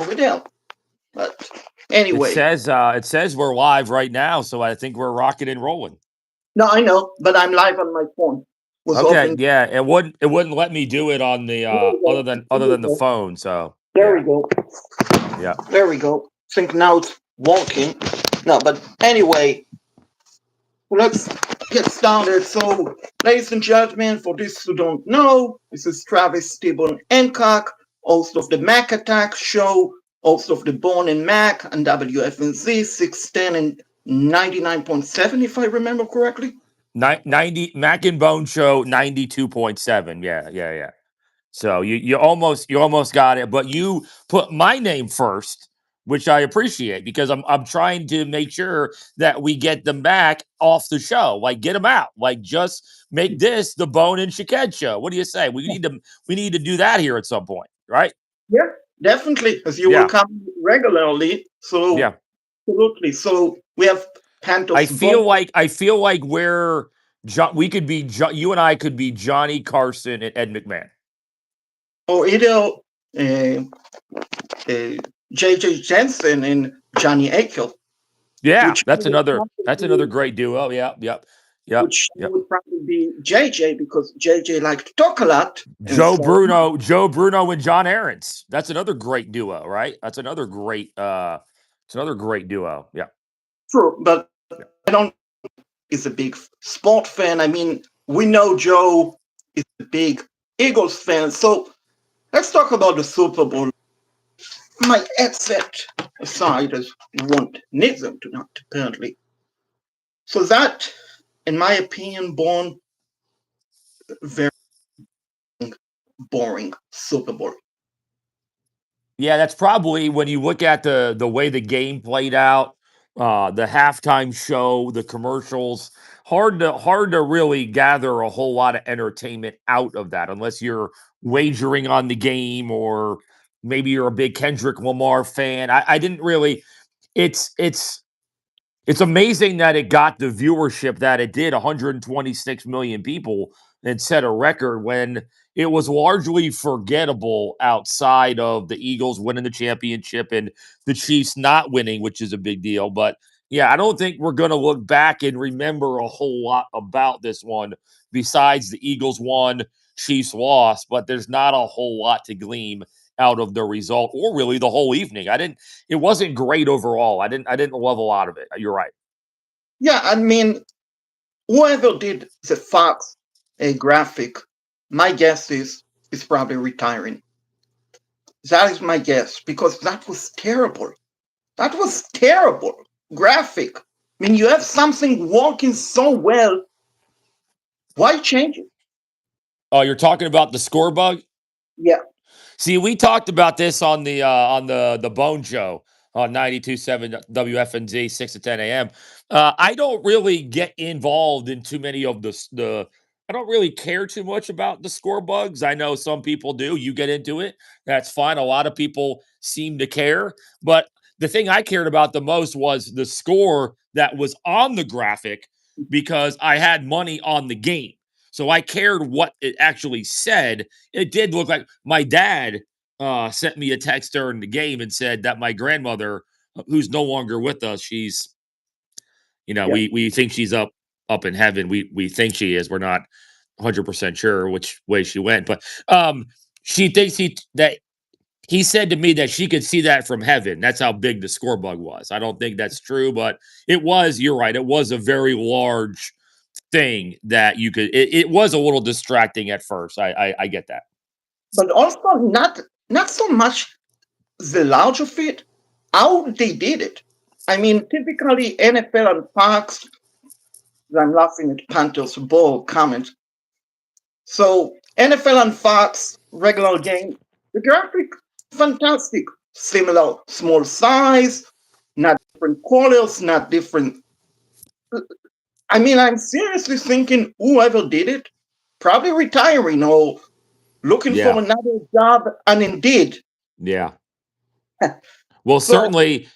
over there. But It anyway, says we're live right now, so I think we're rocking and rolling. no, I know, but I'm live on my phone. Was Okay, open. yeah, it wouldn't let me do it on the There we go. other There we than the go. phone. So There yeah, we go. yeah. There we go. Think now it's walking. No, but anyway, let's get started. So, ladies and gentlemen, for those who don't know, this is Travis T-Bone Hancock, host of the Mac Attack Show, host of the Born in Mac and WFNZ 610 and 99.7, if I remember correctly. 90 Mac and Bone Show 92.7. Yeah, yeah, yeah. So you almost got it, but you put my name first, which I appreciate because I'm trying to make sure that we get them back off the show, like get them out, like just make this the Bone and Shaked show. What do you say? We need to do that here at some point, right? Yeah, definitely, as you will Yeah, come regularly. So, yeah. absolutely. So, we have I Pantos feel Bone, like I feel like we're we could be you and I could be Johnny Carson and Ed McMahon. or either uh, uh, JJ Jensen and Johnny Akel, Yeah, which that's would another probably that's another be, great duo. Yep, yep, yep, which yep. would probably be JJ because JJ liked to talk a lot, and so Joe Bruno and John Aarons. That's another great duo, right? That's another great it's another great duo. Yeah. true. But Yeah. I don't is a big sport fan. I mean, we know Joe is a big Eagles fan. So let's talk about the Super Bowl. My headset aside, as won't need them to not apparently. So that, in my opinion, born very boring Super Bowl. Yeah, that's probably when you look at the way the game played out, the halftime show, the commercials, hard to really gather a whole lot of entertainment out of that unless you're wagering on the game or maybe you're a big Kendrick Lamar fan. I didn't really it's it's amazing that it got the viewership that it did, 126 million people, and set a record when it was largely forgettable outside of the Eagles winning the championship and the Chiefs not winning, which is a big deal. But yeah, I don't think we're going to look back and remember a whole lot about this one besides the Eagles won, Chiefs lost, but there's not a whole lot to glean out of the result or really the whole evening. It wasn't great overall. I didn't love a lot of it. You're right. Yeah, I mean, whoever did the Fox graphic, my guess is probably retiring. That is my guess because that was terrible. That was terrible graphic. I mean, you have something working so well. Why change it? Oh, you're talking about the score bug? Yeah, See, we talked about this on the Bone Show on 92.7 WFNZ 6 to 10 a.m. I don't really get involved in too many of the I don't really care too much about the score bugs. I know some people do. You get into it. That's fine. A lot of people seem to care. But the thing I cared about the most was the score that was on the graphic because I had money on the game. So I cared what it actually said. It did look like my dad sent me a text during the game and said that my grandmother, who's no longer with us, she's yeah. we think she's up in heaven. We think she is. We're not 100% sure which way she went, but she thinks that he said to me that she could see that from heaven. That's how big the score bug was. I don't think that's true, but it was. You're right. It was a very large thing that you could. It was a little distracting at first. I get that. But also not so much the large of it, how they did it. I mean, typically NFL and Fox. I'm laughing at Panthers Bowl comment. So NFL and Fox regular game, the graphic fantastic, similar small size, not different colors, not different. I mean, I'm seriously thinking whoever did it probably retiring or looking for Yeah, another job, and indeed. yeah. Well, So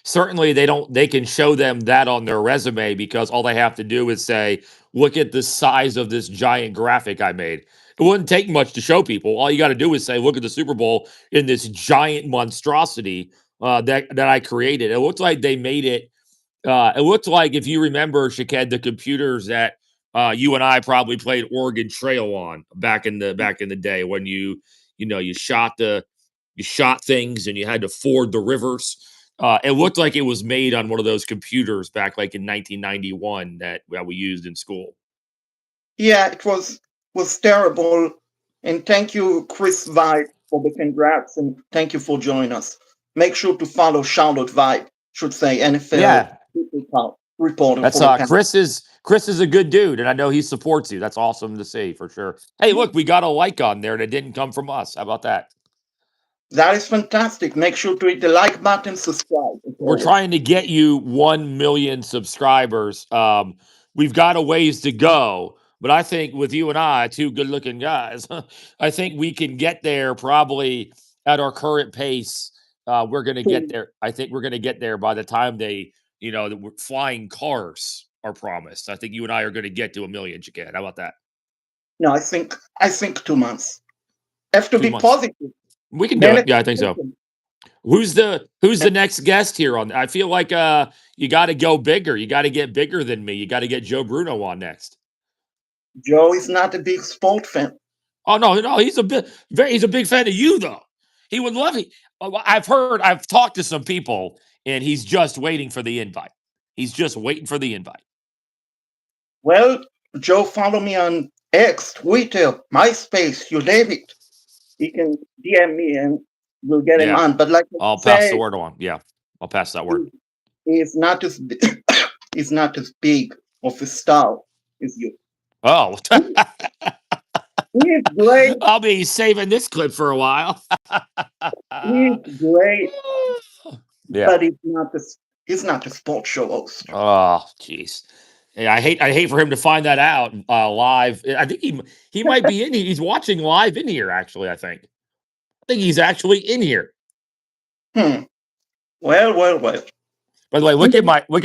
certainly they can show them that on their resume because all they have to do is say, "Look at the size of this giant graphic I made." It wouldn't take much to show people. All you got to do is say, "Look at the Super Bowl in this giant monstrosity that I created. It looked like they made it. It looked like, if you remember, Shaked, the computers that you and I probably played Oregon Trail on back in the day, when you shot things and you had to ford the rivers. It looked like it was made on one of those computers back like in 1991 that we used in school. Yeah, it was terrible. And thank you, Chris Vibe, for the congrats, and thank you for joining us. Make sure to follow Charlotte Vibe, should say NFL Yeah, reporter that's for the Panthers. Chris is a good dude, and I know he supports you. That's awesome to see for sure. Hey, look, we got a like on there, and it didn't come from us. How about that? That is fantastic. Make sure to hit the like button, subscribe, as We're always. trying to get you 1 million subscribers. We've got a ways to go, but I think with you and I, two good looking guys, I think we can get there probably at our current pace. We're going to get So, there. I think we're going to get there by the time flying cars are promised. I think you and I are going to get to 1 million, Chicken. How about that? no, I think 2 months. Have to Two be months. positive. We can do it. Then Yeah, I think so. Who's the next guest here on? I feel like you got to go bigger. You got to get bigger than me. You got to get Joe Bruno on next. Joe is not a big sport fan. Oh no, he's a big fan of you though. He would love it. I've talked to some people, and he's just waiting for the invite. He's just waiting for the invite. Well, Joe, follow me on X, Twitter, MySpace. You name it. He can DM me and we'll get him Yeah, on. But like I I'll pass the say, word on. Yeah, I'll pass that word. he, he is not as he's not as big of a star as you. Oh, He is great. I'll be saving this clip for a while. He's great, Yeah. but he's not a sports show host. Oh, jeez. Yeah, I hate for him to find that out live. I think he might be in. He's watching live in here. Actually, I think he's actually in here. Hmm. Well. By the way, look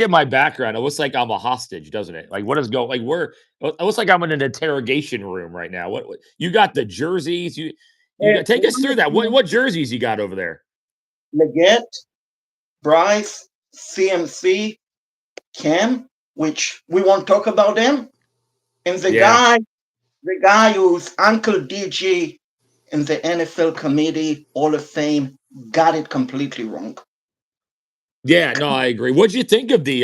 at my background. It looks like I'm a hostage, doesn't it? Like, what is going? Like, where? It looks like I'm in an interrogation room right now. What you got? The jerseys? You got? Take us through that. What jerseys you got over there? Leggett, Bryce, CMC, Cam, which we won't talk about them, and the Yeah. guy, the guy who's Uncle DG in the NFL Committee Hall of Fame got it completely wrong. Yeah, no, I agree. What'd you think of the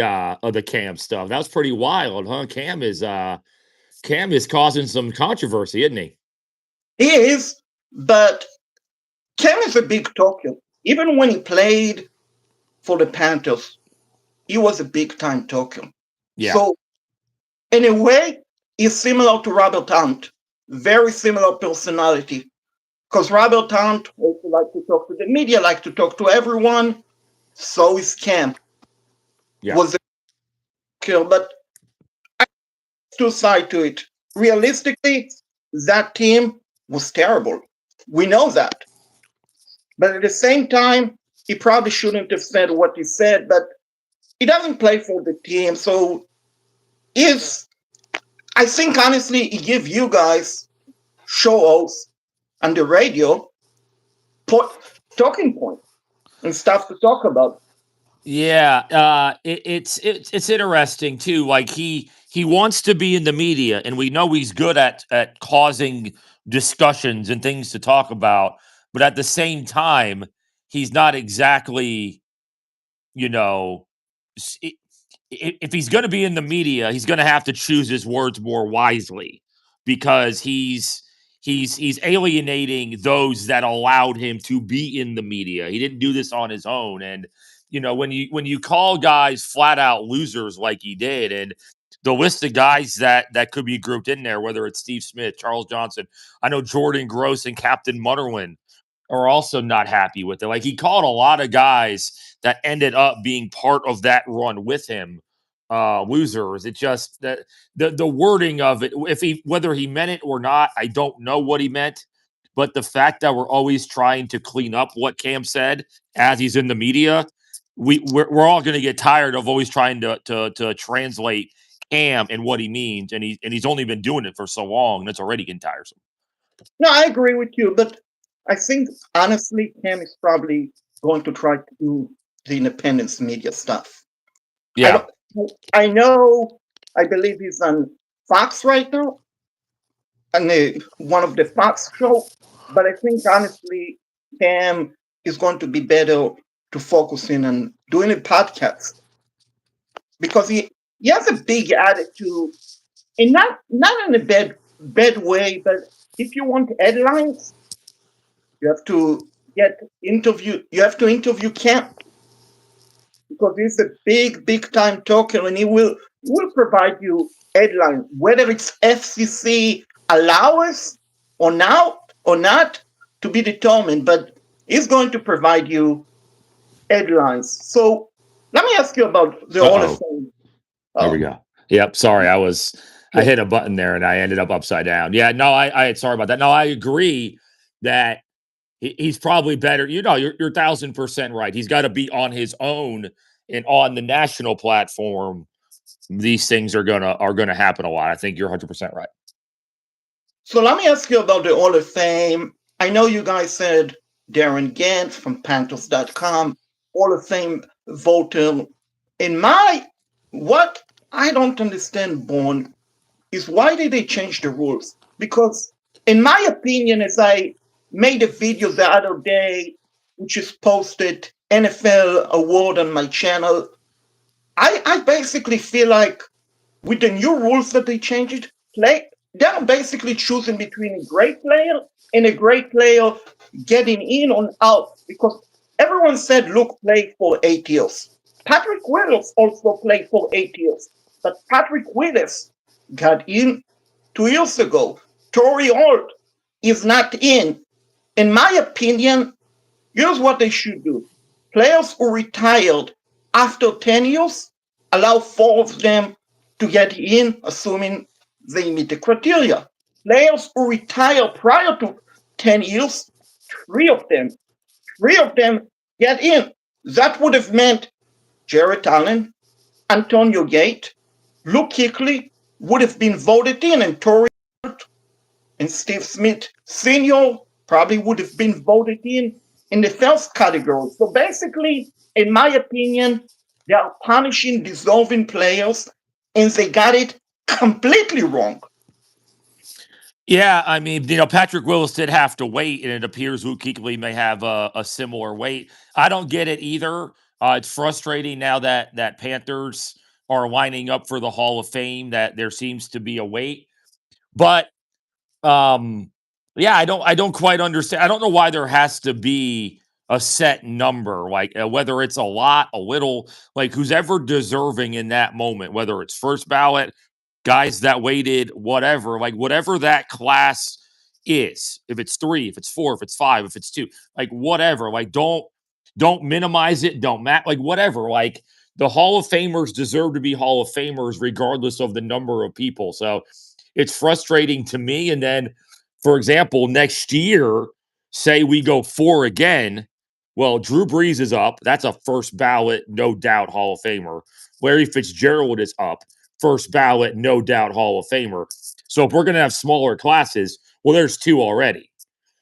Cam stuff? That was pretty wild, huh? Cam is causing some controversy, isn't he? He is, but Cam is a big talker. Even when he played for the Panthers, he was a big time talker. Yeah. So in a way, he's similar to Robert Hunt. Very similar personality. Because Robert Hunt also like to talk to the media, like to talk to everyone. So is Cam. Yeah. Was a kill, but two side to it. Realistically, that team was terrible. We know that. But at the same time, he probably shouldn't have said what he said, but he doesn't play for the team. So if I think honestly he give you guys shows on the radio talking points and stuff to talk about. Yeah, it's interesting too. Like he wants to be in the media, and we know he's good at causing discussions and things to talk about. But at the same time, he's not exactly, you know, s- i- if he's going to be in the media, he's going to have to choose his words more wisely, because he's alienating those that allowed him to be in the media. He didn't do this on his own. And when you call guys flat out losers like he did, and the list of guys that could be grouped in there, whether it's Steve Smith, Charles Johnson, I know Jordan Gross and Captain Mutterwin are also not happy with it. Like, he called a lot of guys that ended up being part of that run with him losers. It just that the wording of it, if he whether he meant it or not, I don't know what he meant. But the fact that we're always trying to clean up what Cam said as he's in the media, we're all going to get tired of always trying to translate Cam and what he means, and he's only been doing it for so long, and it's already getting tiresome. No, I agree with you, but I think honestly, Cam is probably going to try to do the independence media stuff. I Yeah. don't. I know. I believe he's on Fox right now, on one of the Fox show. But I think honestly, Cam is going to be better to focus in on doing a podcast because he has a big attitude, and not in a bad way. But if you want headlines, you have to get interview. You have to interview Cam because he's a big time talker, and he will provide you headline, whether it's FCC allowance or not to be determined, but he's going to provide you headlines. So let me ask you about the Hall of Uh-oh. Fame. There we Oh, go. Yep. Sorry, I yeah. hit a button there and I ended up upside down. Yeah, no, I sorry about that. No, I agree that he's probably better. You're 1,000% right. He's got to be on his own and on the national platform. These things are gonna happen a lot. I think you're 100% right. So let me ask you about the Hall of Fame. I know you guys said Darren Gant from Panthers.com, Hall of Fame voter. In my, what I don't understand, Born, is why did they change the rules? Because, in my opinion, as I made a video the other day, which is posted NFL award on my channel, I basically feel like with the new rules that they changed, they're basically choosing between a great player and a great player getting in or out because everyone said Luke played for 8 years. Patrick Willis also played for 8 years, but Patrick Willis got in 2 years ago. Torrey Holt is not in. In my opinion, here's what they should do. Players who retired after 10 years, allow 4 of them to get in, assuming they meet the criteria. Players who retire prior to 10 years, three of them, three of them get in. That would have meant Jarrett Allen, Antonio Gate, Luke Kuechly would have been voted in, and Torrey and Steve Smith Sr. probably would have been voted in the first category. So basically, in my opinion, they are punishing deserving players, and they got it completely wrong. Yeah, I mean, Patrick Willis did have to wait, and it appears Luke Kuechly may have a similar wait. I don't get it either. It's frustrating now that Panthers are lining up for the Hall of Fame that there seems to be a wait. But yeah, I don't quite understand. I don't know why there has to be a set number, like whether it's a lot, a little, like who's ever deserving in that moment, whether it's first ballot, guys that waited, whatever, like whatever that class is, if it's 3, if it's 4, if it's 5, if it's 2, like whatever, like don't minimize it, don't like whatever, like the Hall of Famers deserve to be Hall of Famers regardless of the number of people. So it's frustrating to me. And then, for example, next year, say we go 4 again. Well, Drew Brees is up. That's a first ballot, no doubt Hall of Famer. Larry Fitzgerald is up. First ballot, no doubt Hall of Famer. So if we're going to have smaller classes, well, there's 2 already.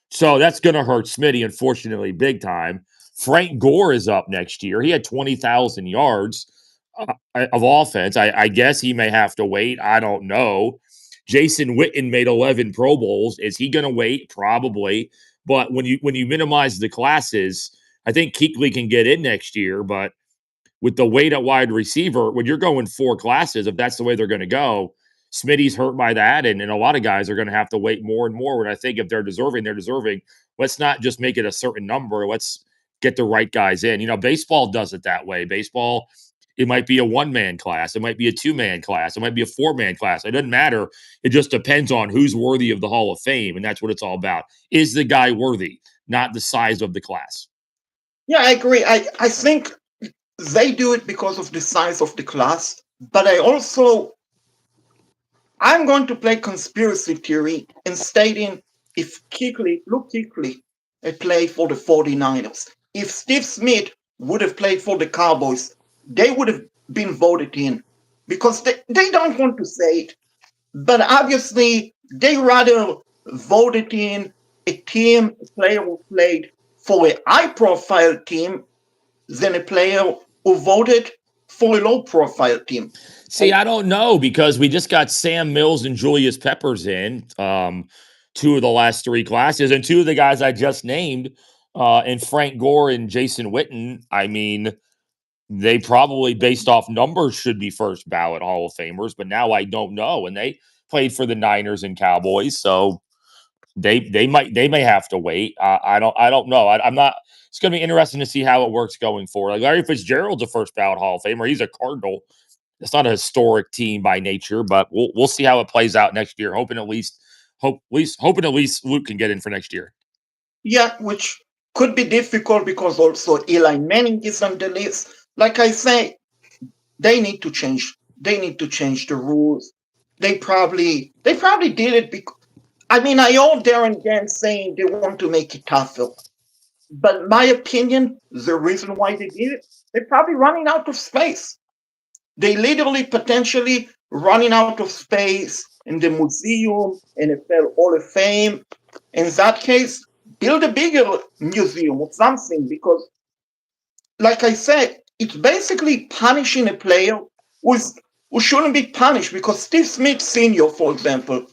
So that's going to hurt Smitty, unfortunately, big time. Frank Gore is up next year. He had 20,000 yards of offense. I guess he may have to wait. I don't know. Jason Witten made 11 Pro Bowls. Is he going to wait? Probably. But when you minimize the classes, I think Kuechly can get in next year. But with the weight at wide receiver, when you're going 4 classes, if that's the way they're going to go, Smitty's hurt by that, and a lot of guys are going to have to wait more and more. And I think if they're deserving, they're deserving. Let's not just make it a certain number. Let's get the right guys in. Baseball does it that way. Baseball, it might be a 1-man class. It might be a 2-man class. It might be a 4-man class. It doesn't matter. It just depends on who's worthy of the Hall of Fame, and that's what it's all about. Is the guy worthy, not the size of the class? Yeah, I agree. I think they do it because of the size of the class, but I'm going to play conspiracy theory and stating if Luke Kuechly, had played for the 49ers, if Steve Smith would have played for the Cowboys, they would have been voted in because they don't want to say it. But obviously, they rather voted in a team, a player who played for a high-profile team than a player who voted for a low-profile team. See, I don't know because we just got Sam Mills and Julius Peppers in two of the last three classes, and two of the guys I just named, and Frank Gore and Jason Witten. I mean, they probably, based off numbers, should be first ballot Hall of Famers, but now I don't know. And they played for the Niners and Cowboys, so they may have to wait. I don't know. I'm not. It's going to be interesting to see how it works going forward. Like Larry Fitzgerald's a first ballot Hall of Famer. He's a Cardinal. It's not a historic team by nature, but we'll see how it plays out next year. Hoping at least Luke can get in for next year. Yeah, which could be difficult because also Eli Manning is on the list. Like I say, they need to change. They need to change the rules. They probably did it because I mean I heard Darren Gann saying they want to make it tougher. But my opinion, the reason why they did it, they're probably running out of space. They literally potentially running out of space in the museum, NFL Hall of Fame. In that case, build a bigger museum or something because, like I said, it's basically punishing a player who shouldn't be punished because Steve Smith Sr., for example,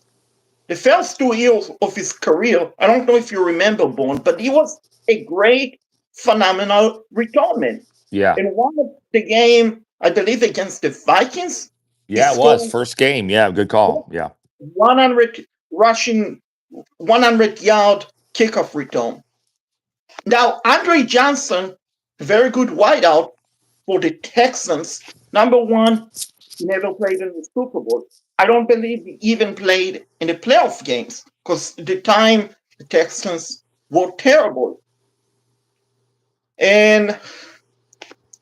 the first 2 years of his career, I don't know if you remember, Bourne, but he was a great, phenomenal return. Yeah. In one of the game, I believe against the Vikings. Yeah, it was first game. Yeah, good call. Yeah. 100 rushing, 100-yard kickoff return. Now, Andre Johnson, very good wideout for the Texans. Number one, he never played in the Super Bowl. I don't believe he even played in the playoff games because at the time the Texans were terrible. And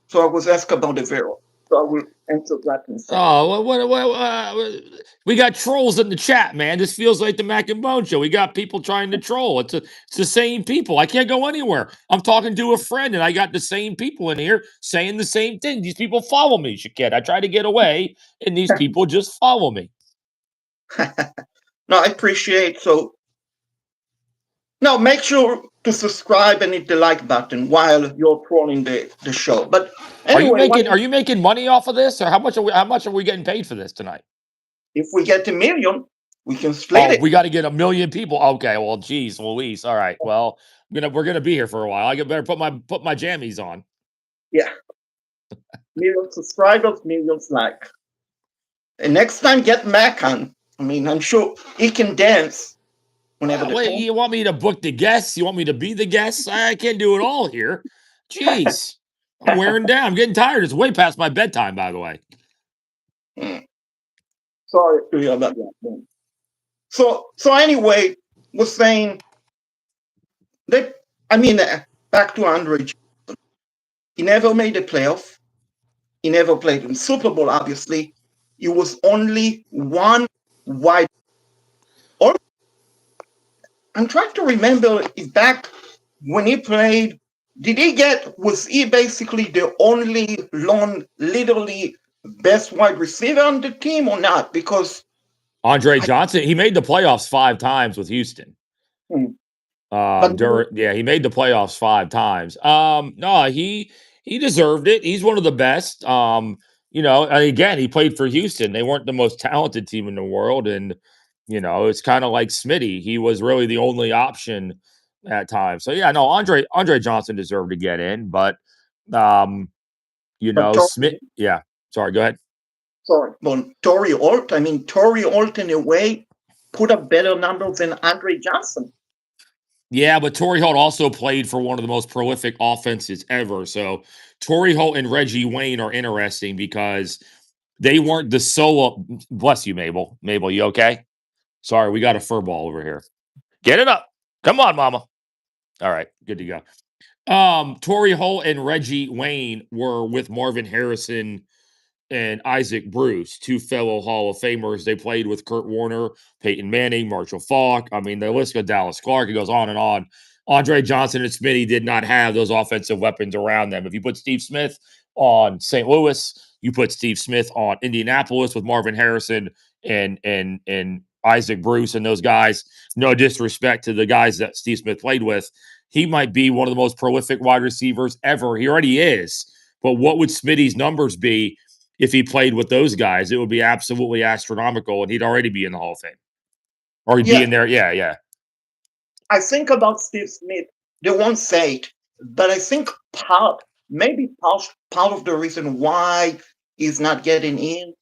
so I was asked about the Vero. So I will answer that in a second. Oh, we got trolls in the chat, man. This feels like the Mac and Bone show. We got people trying to troll. It's the same people. I can't go anywhere. I'm talking to a friend, and I got the same people in here saying the same thing. These people follow me, Shaquette. I try to get away, and these people just follow me. No, I appreciate. So now make sure to subscribe and hit the like button while you're trolling the show. But anyway, are you making money off of this, or how much are we getting paid for this tonight? If we get 1 million, we can split it. We got to get 1 million people. Okay, well, geez, Luis. All right, well, we're gonna be here for a while. I better put my jammies on. Yeah, 1 million subscribers, millions like. And next time, get Mac on. I mean, I'm sure he can dance whenever. Wait, you want me to book the guests? You want me to be the guest? I can't do it all here. Jeez, I'm wearing down. I'm getting tired. It's way past my bedtime, by the way. Sorry to hear about that. So anyway, was saying that back to Andre. He never made a playoff. He never played in Super Bowl. Obviously, he was only one wide. I'm trying to remember if back when he played, was he basically the only literally best wide receiver on the team or not? Because Andre Johnson, he made the playoffs 5 times with Houston. He made the playoffs 5 times. No, he deserved it. He's one of the best. And again, he played for Houston. They weren't the most talented team in the world, and it's kind of like Smitty. He was really the only option at times. So yeah, no, Andre Johnson deserved to get in, but Smith. Yeah, sorry, go ahead. Sorry, but Torrey Holt in a way put up better numbers than Andre Johnson. Yeah, but Torrey Holt also played for one of the most prolific offenses ever. So Torrey Holt and Reggie Wayne are interesting because they weren't the solo. Bless you, Mabel. Mabel, you okay? Sorry, we got a fur ball over here. Get it up. Come on, mama. All right, good to go. Torrey Holt and Reggie Wayne were with Marvin Harrison and Isaac Bruce, 2 fellow Hall of Famers. They played with Kurt Warner, Peyton Manning, Marshall Faulk. I mean, the list goes Dallas Clark. It goes on and on. Andre Johnson and Smitty did not have those offensive weapons around them. If you put Steve Smith on St. Louis, you put Steve Smith on Indianapolis with Marvin Harrison and Isaac Bruce and those guys. No disrespect to the guys that Steve Smith played with. he might be one of the most prolific wide receivers ever. He already is. But what would Smitty's numbers be if he played with those guys? It would be absolutely astronomical, and he'd already be in the Hall of Fame. Or he'd be in Yeah, there. Yeah, yeah. I think about Steve Smith. They won't say it, but I think part of the reason why he's not getting in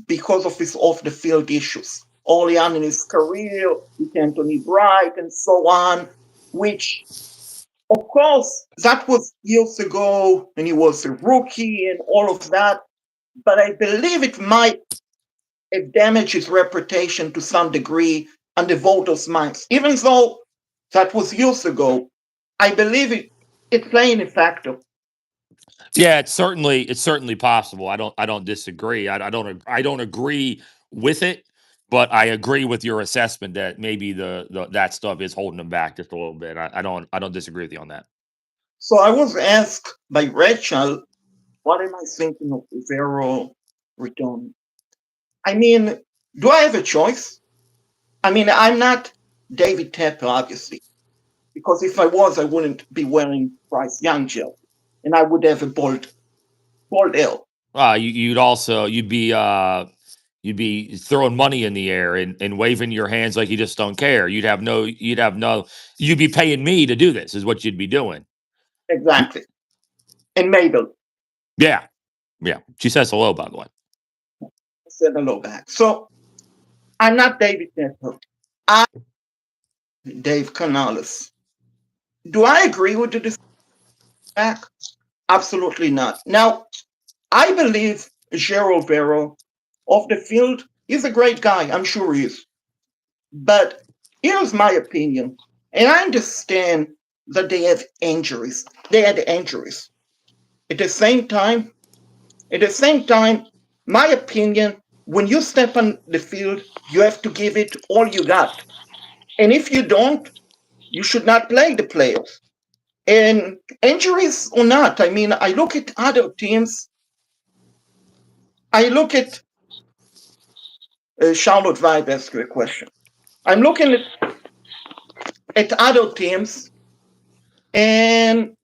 because of his off the field issues. Early on in his career with Anthony Bright and so on, which of course that was years ago when he was a rookie and all of that. But I believe it might damage his reputation to some degree on the voters' minds. Even though that was years ago, I believe it's playing a factor. Yeah, it's certainly possible. I don't disagree. I don't agree with it, but I agree with your assessment that maybe the that stuff is holding them back just a little bit. I don't disagree with you on that. So I was asked by Rachel, what am I thinking of Vero return? I mean, do I have a choice? I mean, I'm not David Tepper, obviously, because if I was, I wouldn't be wearing Bryce Young gel, and I would have a bald L. You'd be throwing money in the air and waving your hands like you just don't care. You'd be paying me to do this is what you'd be doing. Exactly. And Mabel Yeah. Yeah. She says hello, by the way. said hello back. So I'm not David Tepper. I'm Dave Canales. Do I agree with the decision back? Absolutely not. Now, I believe Gerald Vero off the field is a great guy. I'm sure he is. But here's my opinion. And I understand that they have injuries. They had injuries. At the same time, my opinion, when you step on the field, you have to give it all you got. And if you don't, you should not play the players. And injuries or not, I mean, I look at other teams. I look at Charlotte Vibe asked you a question. I'm looking at other teams, and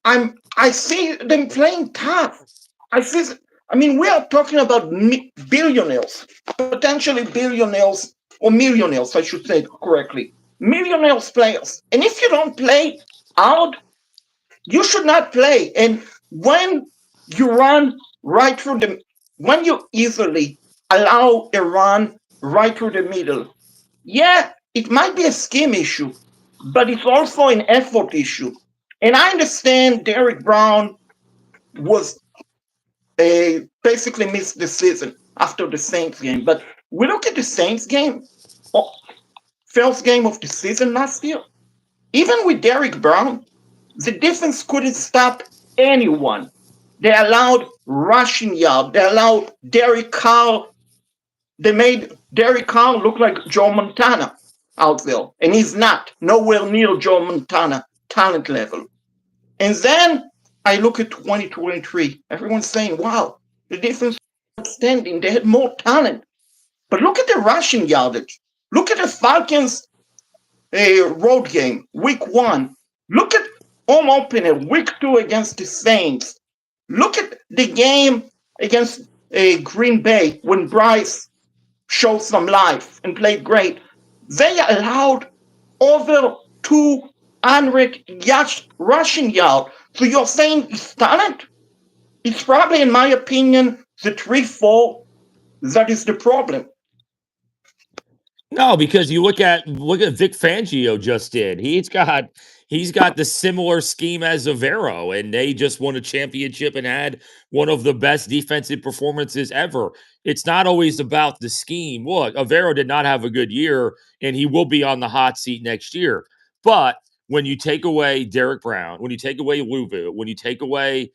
I see them playing tough. I see. I mean, we are talking about billionaires, potentially billionaires or millionaires, I should say correctly. Millionaires players, and if you don't play hard, you should not play. And when you run right through when you easily allow a run right through the middle, yeah, it might be a scheme issue, but it's also an effort issue. And I understand Derek Brown was basically missed the season after the Saints game, but we look at the Saints game, first game of the season last year. Even with Derek Brown, the defense couldn't stop anyone. They allowed rushing yard. They allowed Derek Carr. They made Derek Carr look like Joe Montana out there, and he's not. Nowhere near Joe Montana talent level. And then I look at 2023. Everyone's saying, wow, the defense was outstanding. They had more talent. But look at the rushing yardage. Look at the Falcons road game, week 1. Look at home opener, week 2 against the Saints. Look at the game against Green Bay when Bryce showed some life and played great. They allowed over 200 yards rushing yard. So you're saying it's talent? It's probably, in my opinion, the 3-4 that is the problem. No, because you look at Vic Fangio just did. He's got the similar scheme as Avero, and they just won a championship and had one of the best defensive performances ever. It's not always about the scheme. Look, Avero did not have a good year, and he will be on the hot seat next year. But when you take away Derek Brown, when you take away Louvu, when you take away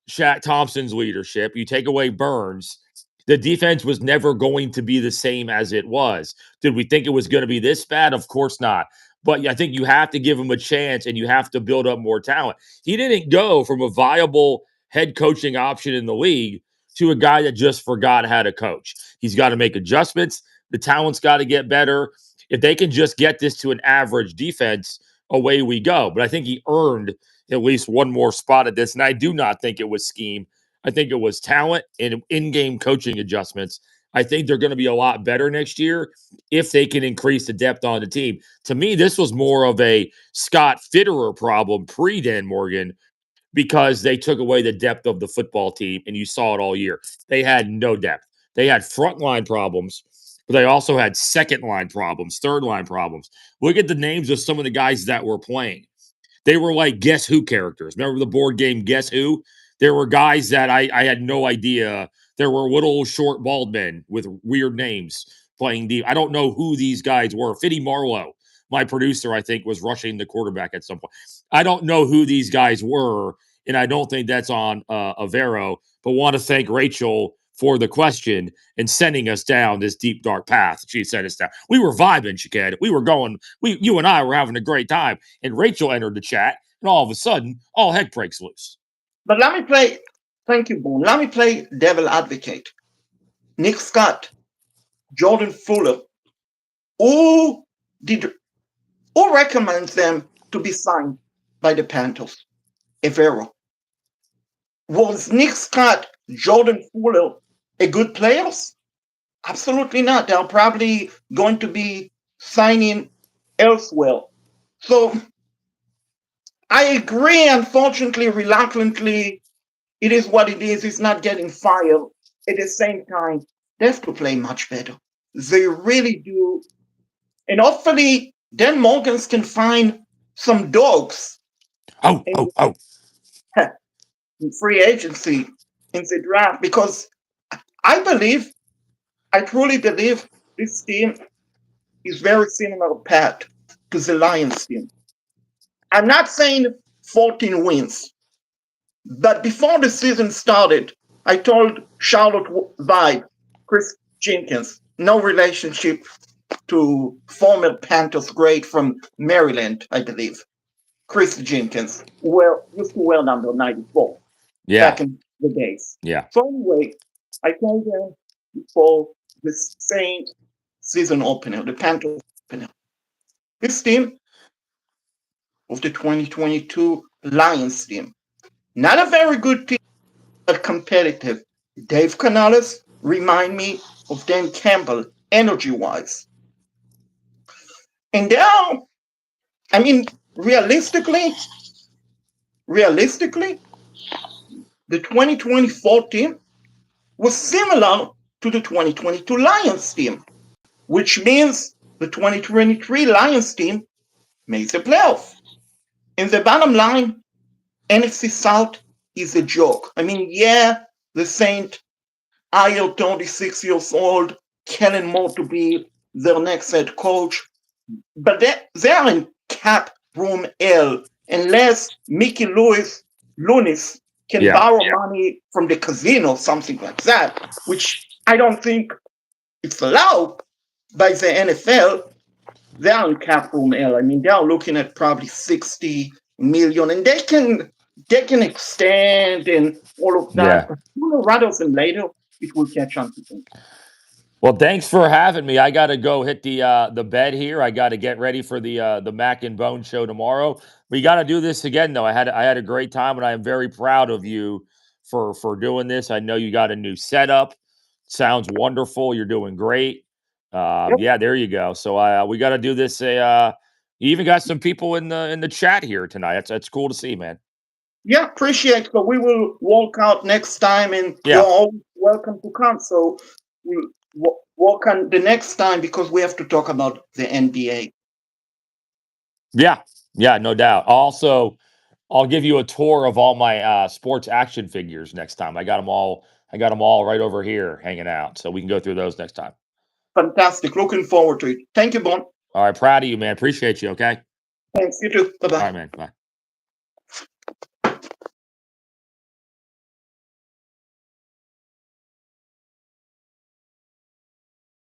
Shaq Thompson's leadership, you take away Burns, the defense was never going to be the same as it was. Did we think it was going to be this bad? Of course not. But I think you have to give him a chance and you have to build up more talent. He didn't go from a viable head coaching option in the league to a guy that just forgot how to coach. He's got to make adjustments. The talent's got to get better. If they can just get this to an average defense, away we go. But I think he earned at least one more spot at this. And I do not think it was scheme. I think it was talent and in-game coaching adjustments. I think they're going to be a lot better next year if they can increase the depth on the team. To me, this was more of a Scott Fitterer problem pre-Dan Morgan because they took away the depth of the football team, and you saw it all year. They had no depth. They had frontline problems, but they also had second line problems, third line problems. Look at the names of some of the guys that were playing. They were like Guess Who characters. Remember the board game Guess Who? There were guys that I had no idea. There were little short bald men with weird names playing I don't know who these guys were. Fitty Marlowe, my producer, I think, was rushing the quarterback at some point. I don't know who these guys were, and I don't think that's on Avero, but want to thank Rachel for the question and sending us down this deep, dark path. She sent us down. We were vibing, Shaked. We were going, you and I were having a great time. And Rachel entered the chat, and all of a sudden, all heck breaks loose. But let me play, thank you, Boone. Let me play devil advocate. Nick Scott, Jordan Fuller, who recommends them to be signed by the Panthers? Evero. Was Nick Scott, Jordan Fuller a good players? Absolutely not. They're probably going to be signing elsewhere. So I agree, unfortunately, reluctantly, it is what it is. It's not getting fired. At the same time, they have to play much better. They really do. And hopefully, Dan Morgans can find some dogs in free agency in the draft, because I truly believe this team is very similar path to the Lions team. I'm not saying 14 wins, but before the season started, I told Charlotte Vibe, Chris Jenkins, no relationship to former Panthers great from Maryland, I believe, Chris Jenkins, used to wear number 94 back in the days. Yeah. So anyway, I told them before the Saint season opener, the Panthers opener, this team of the 2022 Lions team, not a very good team, but competitive. Dave Canales remind me of Dan Campbell, energy-wise. And now, I mean, realistically, the 2024 team was similar to the 2022 Lions team, which means the 2023 Lions team made the playoff. And the bottom line, NFC South is a joke. I mean, yeah, the Saint hired 26 years old Kellen Moore to be their next head coach, but they are in cap room hell unless Mickey Lunis can borrow money from the casino, something like that, which I don't think it's allowed by the NFL. They are in cap room hell. I mean, they are looking at probably 60 million, and they can extend and all of that. But sooner rather than later, it will catch on to them. Well, thanks for having me. I got to go hit the bed here. I got to get ready for the Mac and Bone show tomorrow. We got to do this again, though. I had a great time, and I am very proud of you for doing this. I know you got a new setup. Sounds wonderful. You're doing great. Yeah, there you go. So we got to do this. You even got some people in the chat here tonight. That's cool to see, man. Yeah, appreciate it. So we will walk out next time, and you're all welcome to come. So we'll walk on the next time because we have to talk about the NBA. Yeah, no doubt. Also, I'll give you a tour of all my sports action figures next time. I got them all right over here hanging out, so we can go through those next time. Fantastic. Looking forward to it. Thank you, Bon. All right, proud of you, man. Appreciate you. Okay. Thanks. You too. Bye-bye. All right, man. Bye.